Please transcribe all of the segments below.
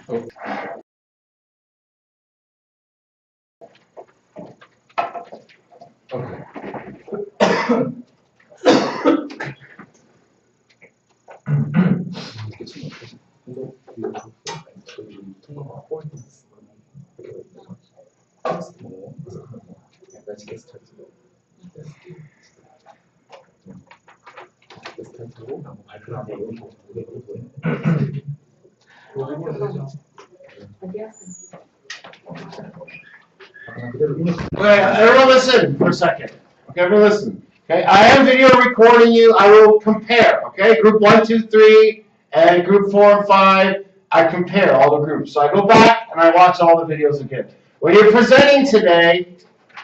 Okay, everyone listen for a second. Okay, everyone listen. Okay, I am video recording you. I will compare. Okay, group 1, 2, 3, and group 4 and 5. I compare all the groups. So I go back and I watch all the videos again. When you're presenting today,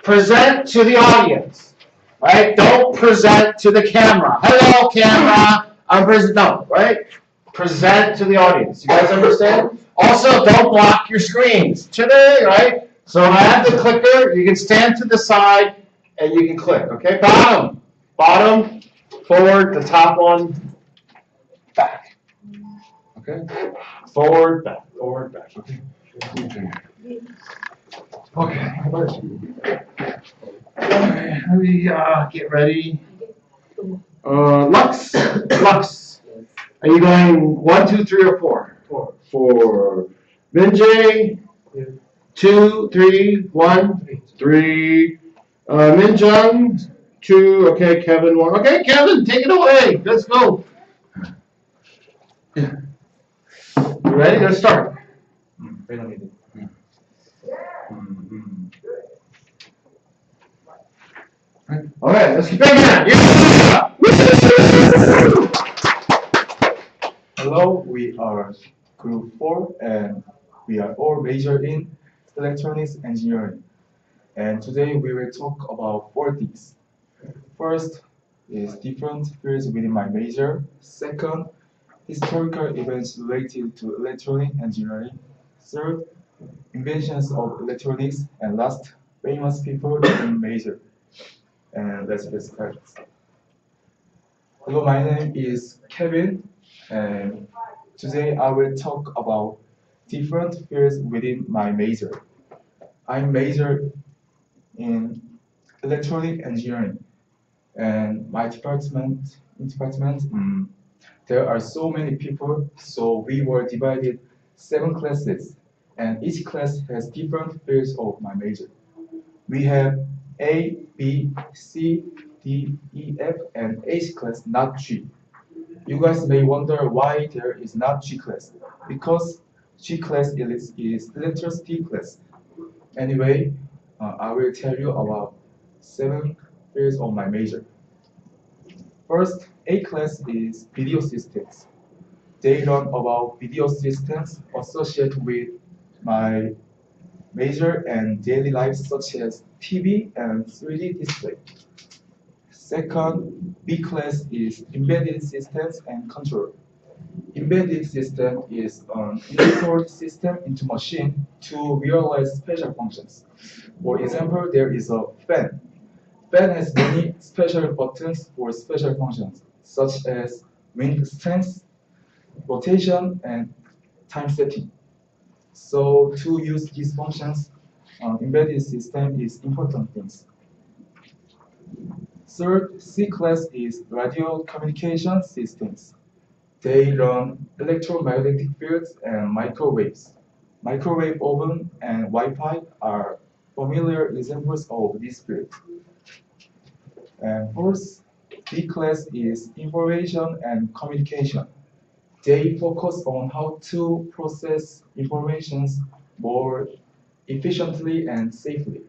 present to the audience. Right? Don't present to the camera. Hello, camera. I'm present. No, right? Present to the audience. You guys understand? Also, don't block your screens today, right? So I have the clicker. You can stand to the side and you can click. Okay, bottom, forward, the top one, back. Okay, forward, back. Okay. Okay, let me get ready. Lux. Are you going 1, 2, 3, or 4? 4. Minjay. 2, 3, 1, 3. Minjung. 2. Okay, Kevin 1. Okay, Kevin, take it away. Let's go. You ready? Let's start. Wait a minute. All right, let's keep it again. Hello, we are Group 4 and we are all majored in electronics engineering. And today we will talk about 4 things. First is different fields within my major. Second, historical events related to electronic engineering. Third, inventions of electronics. And last, famous people in major. And let's get started. Hello, my name is Kevin, and today I will talk about different fields within my major. I major in electronic engineering, and my department, there are so many people, so we were divided 7 classes, and each class has different fields of my major. We have A, B, C, D, E, F, and H class, not G. You guys may wonder why there is not G class, because G class is electricity class. Anyway, I will tell you about 7 fields of my major. First, A class is video systems. They learn about video systems associated with my major and daily life, such as TV and 3D display. Second, B class is embedded systems and control. Embedded system is an installed system into machine to realize special functions. For example, there is a fan. Fan has many special buttons for special functions, such as wind strength, rotation, and time setting. So to use these functions, embedded system is important things. Third, C class is radio communication systems. They run electromagnetic fields and microwaves. Microwave oven and Wi-Fi are familiar examples of this field. And fourth, D class is information and communication. They focus on how to process information more efficiently and safely.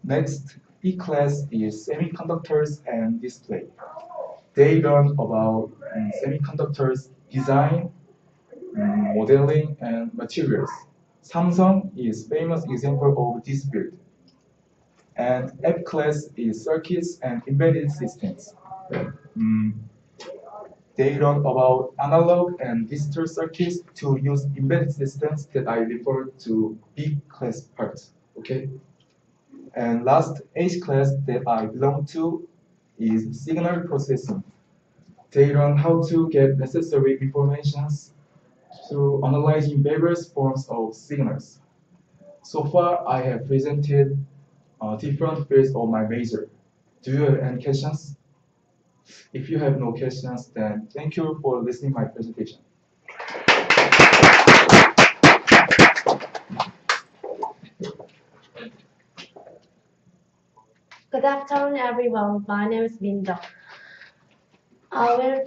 Next, E class is semiconductors and display. They learn about semiconductors design, modeling, and materials. Samsung is famous example of this field. And F class is circuits and embedded systems. They learn about analog and digital circuits to use embedded systems that I refer to B class parts. Okay. And last H class that I belong to is signal processing. They learn how to get necessary information through analyzing various forms of signals. So far, I have presented different fields of my major. Do you have any questions? If you have no questions, then thank you for listening my presentation. Good afternoon, everyone. My name is Minda. I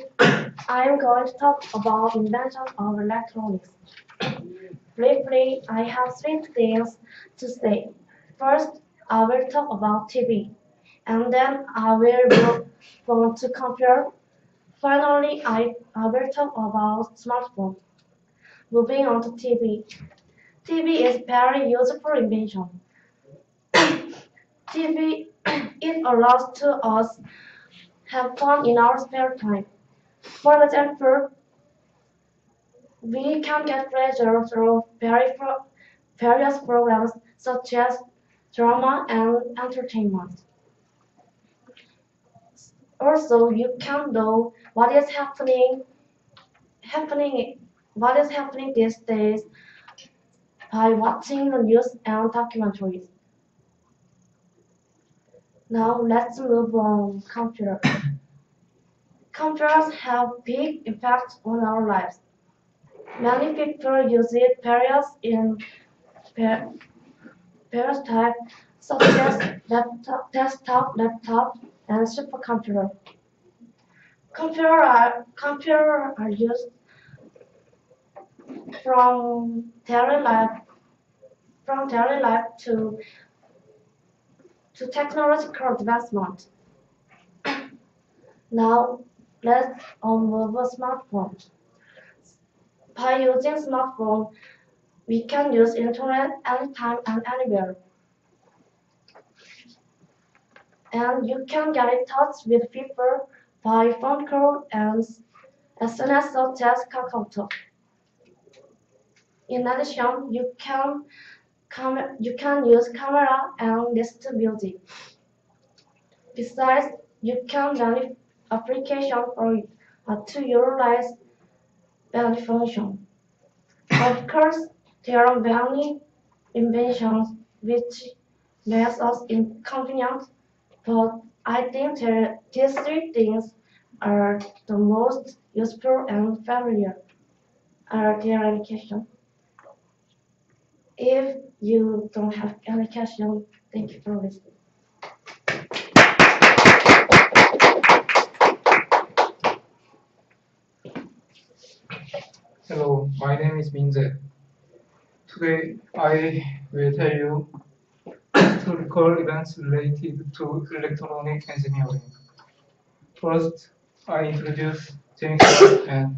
am going to talk about invention of electronics. Briefly, I have three things to say. First, I will talk about TV, and then I will move on to computer. Finally, I will talk about smartphone. Moving on to TV. TV is very useful invention. TV it allows to us have fun in our spare time. For example, we can get pleasure through various programs such as drama and entertainment. Also, you can know what is happening these days by watching the news and documentaries. Now let's move on computer. Computers have big impact on our lives. Many people use it various types such as desktop, and supercomputer. Computers are used from daily life to technological advancement. Now let's move a smartphone. By using smartphone, we can use internet anytime and anywhere. And you can get in touch with people by phone call and SMS such as KakaoTalk. In addition, you can use camera and listen to music. Besides, you can run application to utilize band function. Of course, there are many inventions which makes us inconvenient, but I think these three things are the most useful and familiar. Are there any questions? If you don't have any questions, thank you for listening. Hello, my name is Minze. Today I will tell you historical events related to electronic engineering. First, I introduce James Watt and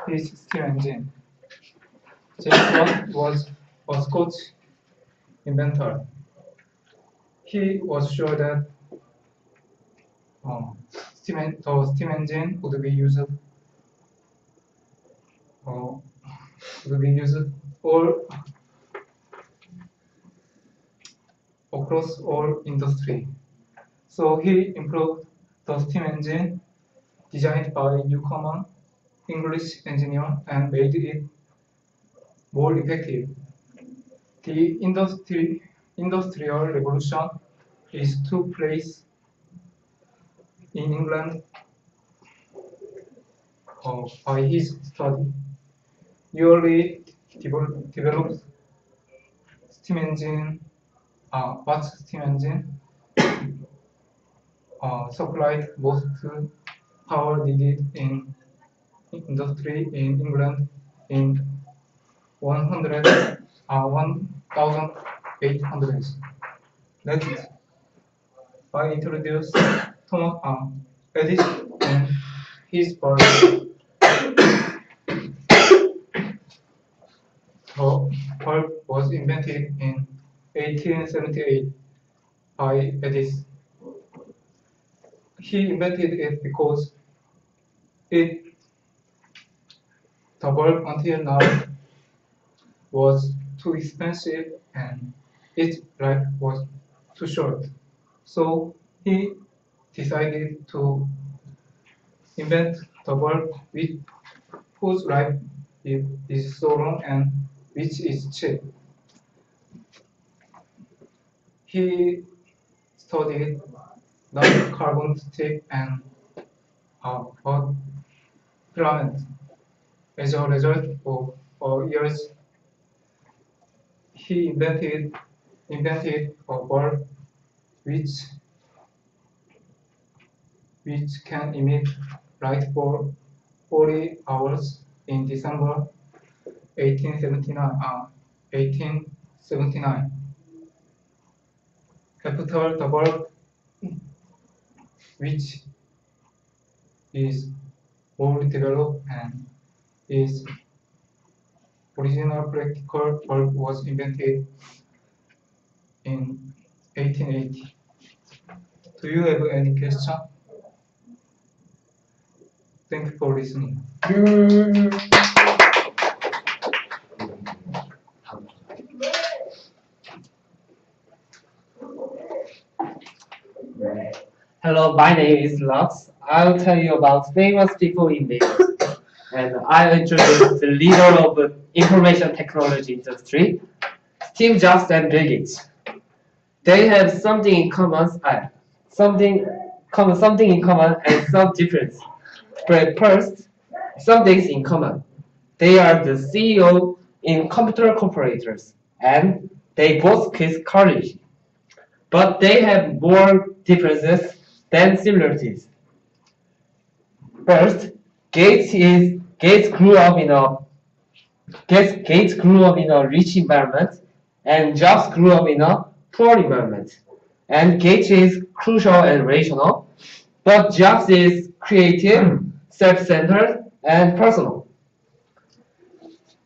his steam engine. James Watt was a Scotch inventor. He was sure that the steam engine would be used all across all industry. So he improved the steam engine designed by Newcomen, English engineer, and made it more effective. The industrial revolution is took place in England by his study. Newly developed steam engine, Watt's steam engine, supplied most power needed in industry in England in 1800s. Next, I introduce Thomas Edison and his bulb. The bulb was invented in 1878 by Edison. He invented it because the bulb until now was too expensive and its life was too short. So he decided to invent the bulb whose life it is so long and which is cheap. He studied non-carbon tip and hot filament. As a result of 4 years, he invented a bulb which can emit light for 40 hours in December 1879. After the bulb, which is more developed and its original practical bulb was invented in 1880. Do you have any question? Thank you for listening. Hello, my name is Lux. I'll tell you about famous people in the and I'll introduce the leader of the information technology industry, Steve Jobs and Bill Gates. They have something in common, something in common and some difference. But first, some things in common. They are the CEO in computer corporators, and they both quit college. But they have more differences than similarities. First, Gates grew up in a rich environment, and Jobs grew up in a poor environment. And Gates is crucial and rational, but Jobs is creative, self-centered, and personal.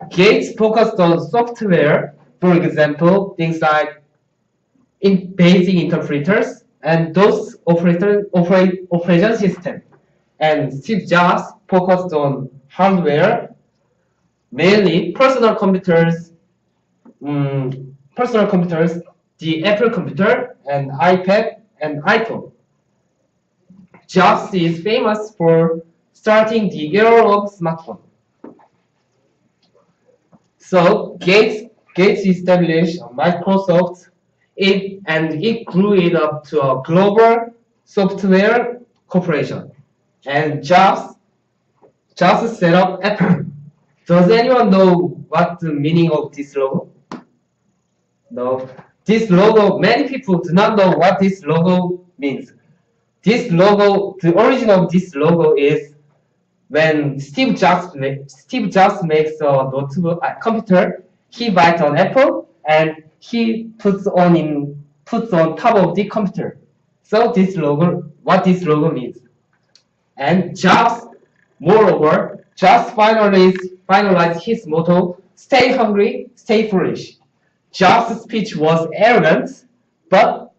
Gates focused on software, for example, things like basic interpreters and those operation system. And Steve Jobs focused on hardware, mainly personal computers, the Apple computer, and iPad and iPhone. Jobs is famous for starting the era of smartphone. So Gates established Microsoft, it grew it up to a global software corporation. And Jobs set up Apple. Does anyone know what the meaning of this logo? No. This logo, many people do not know what this logo means. This logo, the origin of this logo is when Steve Jobs makes a notebook, a computer, he buys an Apple and he puts on top of the computer. So what this logo means. And Jobs, moreover, Jobs finalized his motto, stay hungry, stay foolish. Jobs' speech was arrogant, but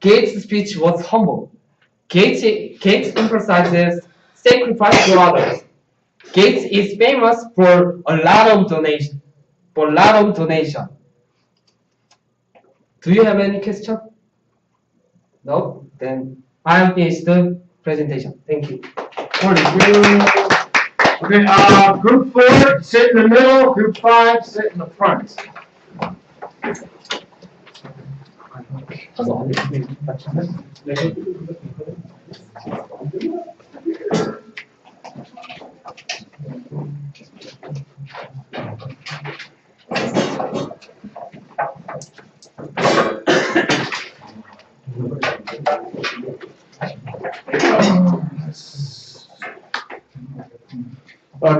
Gates' speech was humble. Gates emphasizes sacrifice to others. Gates is famous for a lot of donation. Do you have any question? No? Then I'll finish the presentation. Thank you. Okay, group 4, sit in the middle. Group 5, sit in the front.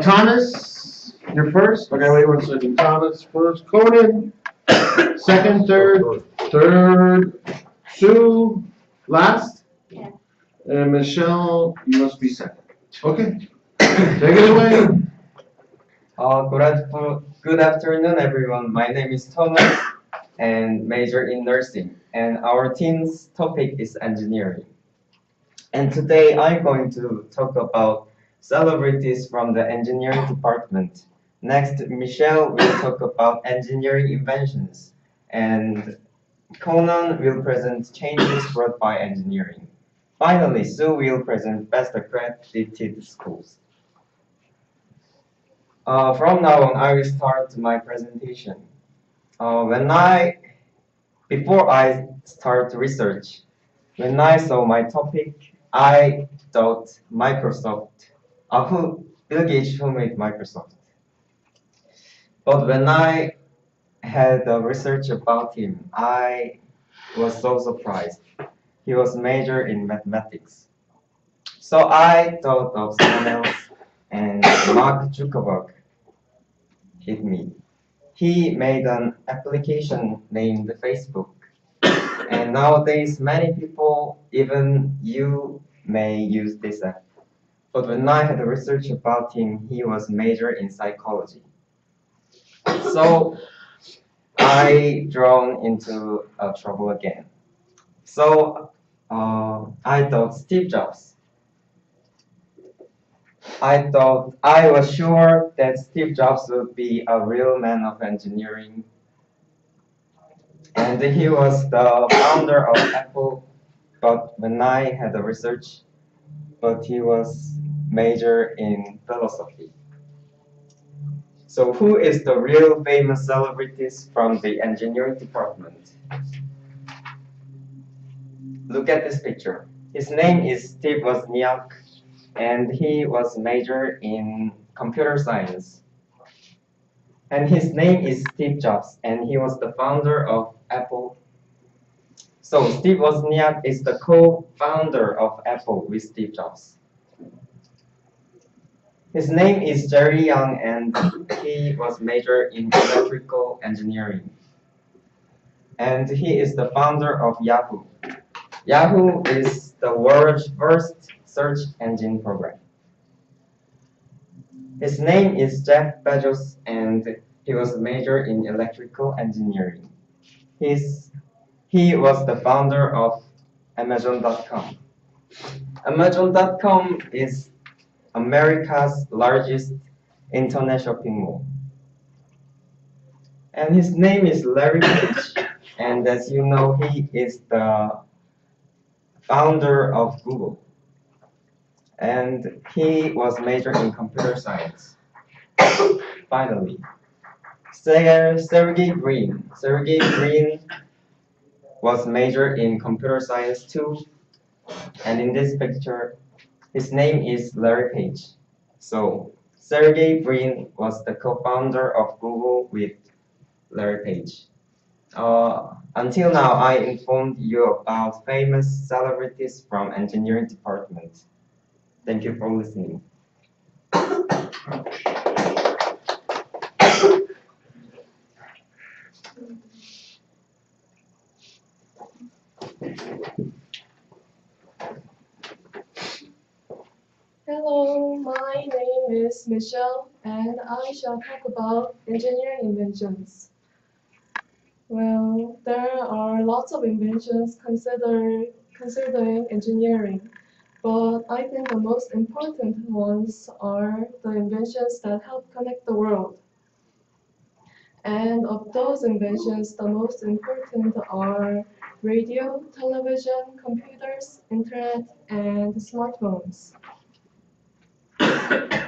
Thomas, you're first. Okay, wait 1 second. Thomas first. Conan, second, third, Sue, last. Yeah. And Michelle, you must be second. Okay. Take it away. Good afternoon, everyone. My name is Thomas and major in nursing. And our team's topic is engineering. And today I'm going to talk about celebrities from the engineering department. Next, Michelle will talk about engineering inventions. And Conan will present changes brought by engineering. Finally, Sue will present best accredited schools. From now on, I will start my presentation. Before I start research, when I saw my topic, I thought Microsoft, Bill Gates who made Microsoft. But when I had a research about him, I was so surprised. He was major in mathematics. So I thought of someone else, and Mark Zuckerberg hit me. He made an application named Facebook. And nowadays, many people, even you, may use this app. But when I had research about him, he was major in psychology. So I drawn into trouble again. So I thought Steve Jobs. I was sure that Steve Jobs would be a real man of engineering, and he was the founder of Apple. But when I had the research, but he was major in philosophy. So who is the real famous celebrities from the engineering department? Look at this picture. His name is Steve Wozniak, and he was major in computer science. And his name is Steve Jobs, and he was the founder of Apple. So Steve Wozniak is the co-founder of Apple with Steve Jobs. His name is Jerry Yang, and he was major in electrical engineering. And he is the founder of Yahoo. Yahoo is the world's first search engine program. His name is Jeff Bezos, and he was major in electrical engineering. He was the founder of Amazon.com. Amazon.com is America's largest internet shopping mall. And his name is Larry Page, and as you know, he is the founder of Google. And he was major in computer science. Finally, Sergey Brin. Sergey Brin was major in computer science too. And in this picture, his name is Larry Page. So Sergey Brin was the co-founder of Google with Larry Page. Until now, I informed you about famous celebrities from engineering department. Thank you for listening. Hello, my name is Michelle, and I shall talk about engineering inventions. Well, there are lots of inventions considering engineering, but I think the most important ones are the inventions that help connect the world. And of those inventions, the most important are radio, television, computers, internet, and smartphones.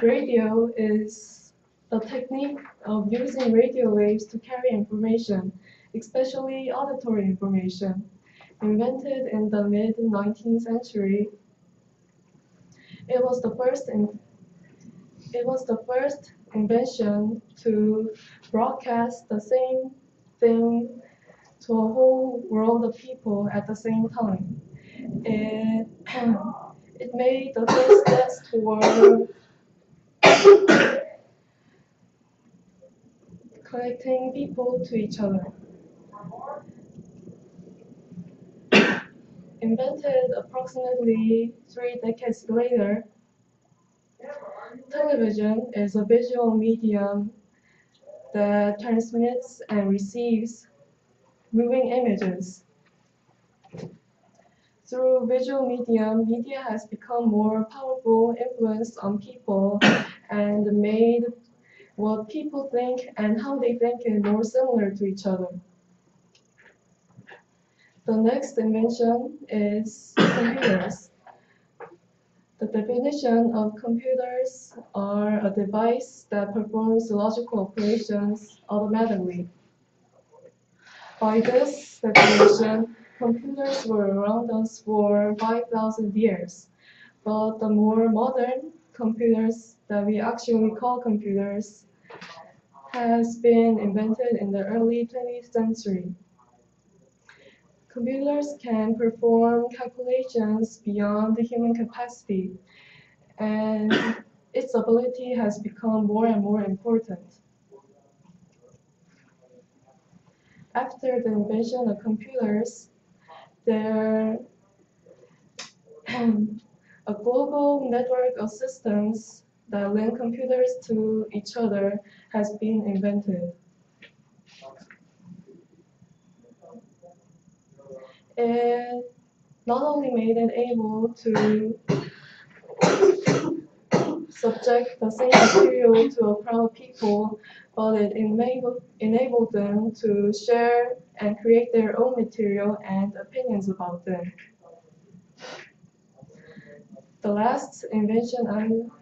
Radio is the technique of using radio waves to carry information, especially auditory information. Invented in the mid-19th century, it was the first invention to broadcast the same thing to a whole world of people at the same time. It, it made the first steps toward connecting people to each other. Invented approximately 3 decades later, television is a visual medium that transmits and receives moving images. Through visual medium, media has become more powerful influence on people and made what people think and how they think is more similar to each other. The next invention is computers. The definition of computers are a device that performs logical operations automatically. By this definition, computers were around us for 5,000 years, but the more modern computers that we actually call computers has been invented in the early 20th century. Computers can perform calculations beyond the human capacity, and its ability has become more and more important. After the invention of computers, a global network of systems that link computers to each other has been invented. It not only made it able to subject the same material to a crowd of people, but it enabled them to share and create their own material and opinions about them. The last invention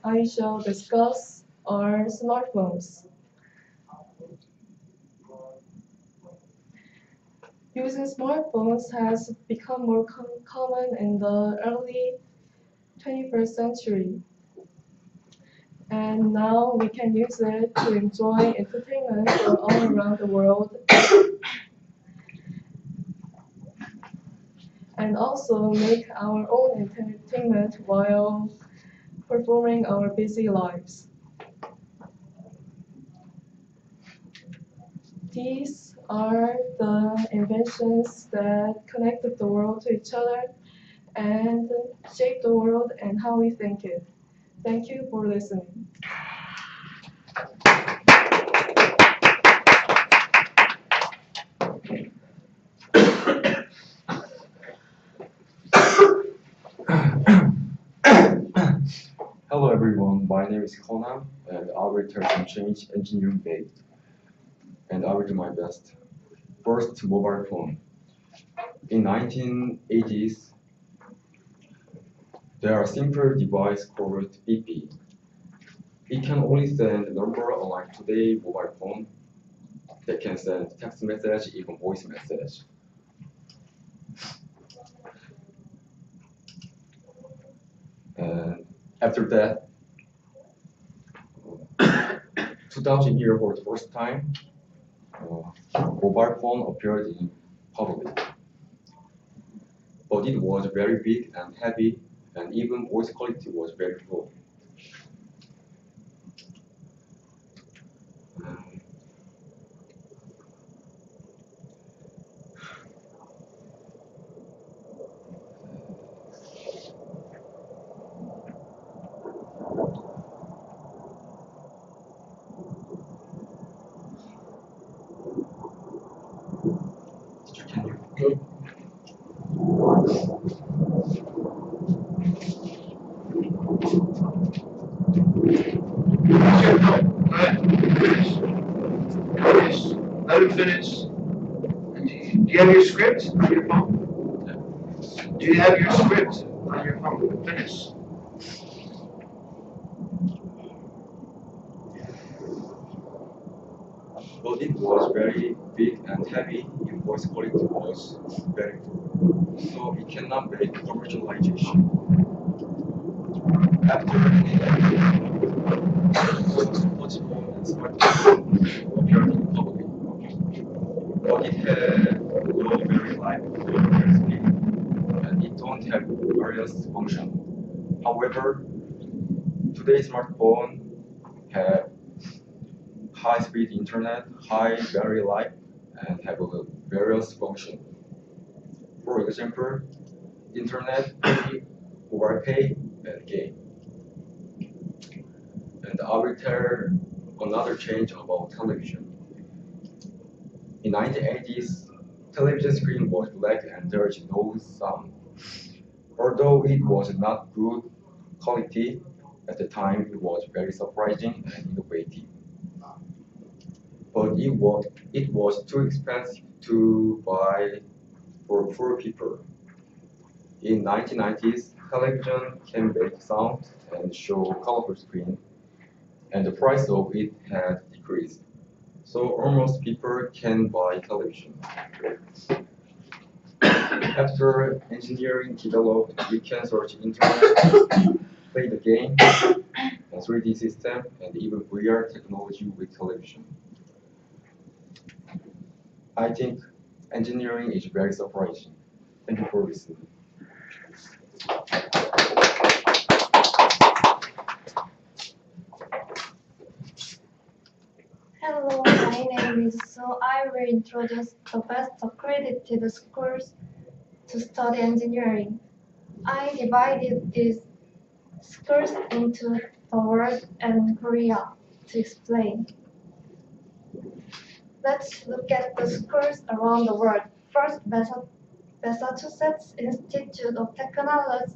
I shall discuss are smartphones. Using smartphones has become more common in the early 21st century. And now we can use it to enjoy entertainment from all around the world and also make our own entertainment while performing our busy lives. These are the inventions that connected the world to each other and shaped the world and how we think it. Thank you for listening. Hello everyone, my name is Conan and I will tell some change engineering based and I will do my best. First, mobile phone. In 1980s, there are simple device called BP. It can only send number unlike today mobile phone. They can send text message, even voice message. And after that, 2000 year for the first time, mobile phone appeared in public. But it was very big and heavy, and even voice quality was very low. Can you go? Sure, go. Go ahead. Finish. Finish. Let him finish. Do you have your script on your phone? Do you have your script on your phone? Finish. But it was very big and heavy, and voice quality was very poor. So it cannot make commercialization. After smartphone and smartphone appeared in public, but it had no very light, no very speed, and it don't have various functions. However, today's smartphone have high-speed internet, high battery life, and have a various functions. For example, internet, mobile pay, and game. And I will tell another change about television. In 1980s, television screen was black and there is no sound. Although it was not good quality, at the time it was very surprising and innovative. But it was too expensive to buy for poor people. In 1990s, television can make sound and show colorful screen, and the price of it had decreased. So almost people can buy television. After engineering developed, we can search internet, play the game, and 3D system, and even VR technology with television. I think engineering is very surprising. Thank you for listening. Hello, my name is Su. I will introduce the best accredited schools to study engineering. I divided these schools into the world and Korea to explain. Let's look at the schools around the world. First, Massachusetts Institute of Technology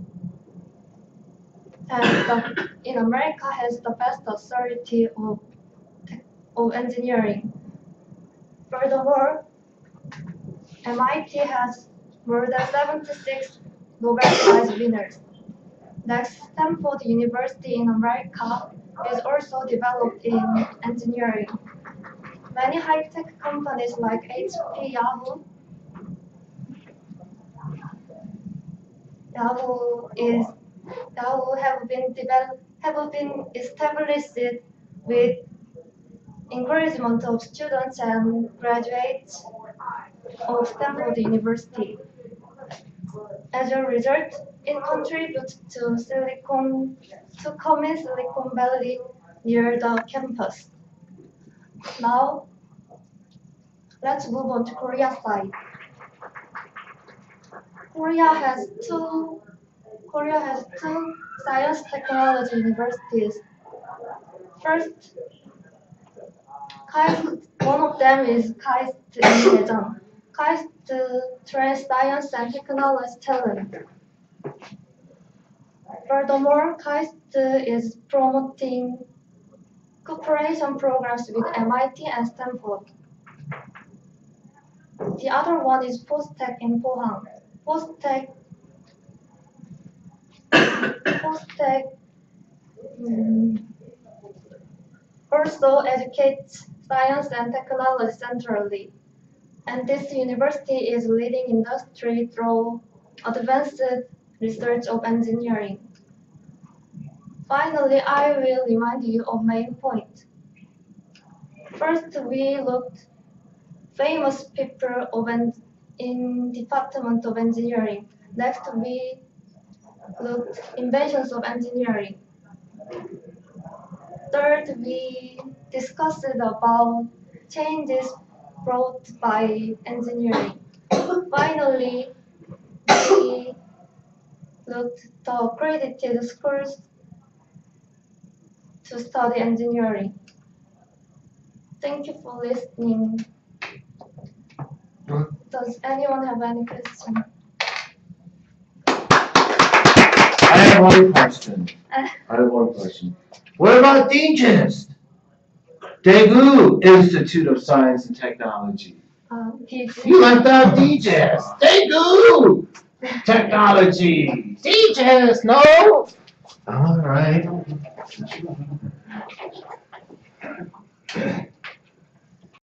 in America has the best authority of engineering. Furthermore, MIT has more than 76 Nobel Prize winners. Next, Stanford University in America is also developed in engineering. Many high-tech companies like HP, Yahoo have been established with encouragement of students and graduates of Stanford University. As a result, it contributes to common Silicon Valley near the campus. Now, let's move on to Korea side. Korea has two science technology universities. First, one of them is KAIST in Daejeon. KAIST trains science and technology talent. Furthermore, KAIST is promoting cooperation programs with MIT and Stanford. The other one is POSTECH in Pohang. POSTECH also educates science and technology centrally, and this university is leading industry through advanced research of engineering. Finally, I will remind you of main point. First, we looked famous people in Department of Engineering. Next, we looked inventions of engineering. Third, we discussed about changes brought by engineering. Finally, we looked the accredited schools to study engineering. Thank you for listening. Does anyone have any question? I have one question. What about DGIST? Daegu Institute of Science and Technology. You left out DGIST. Daegu Technology. DGIST, no? All right.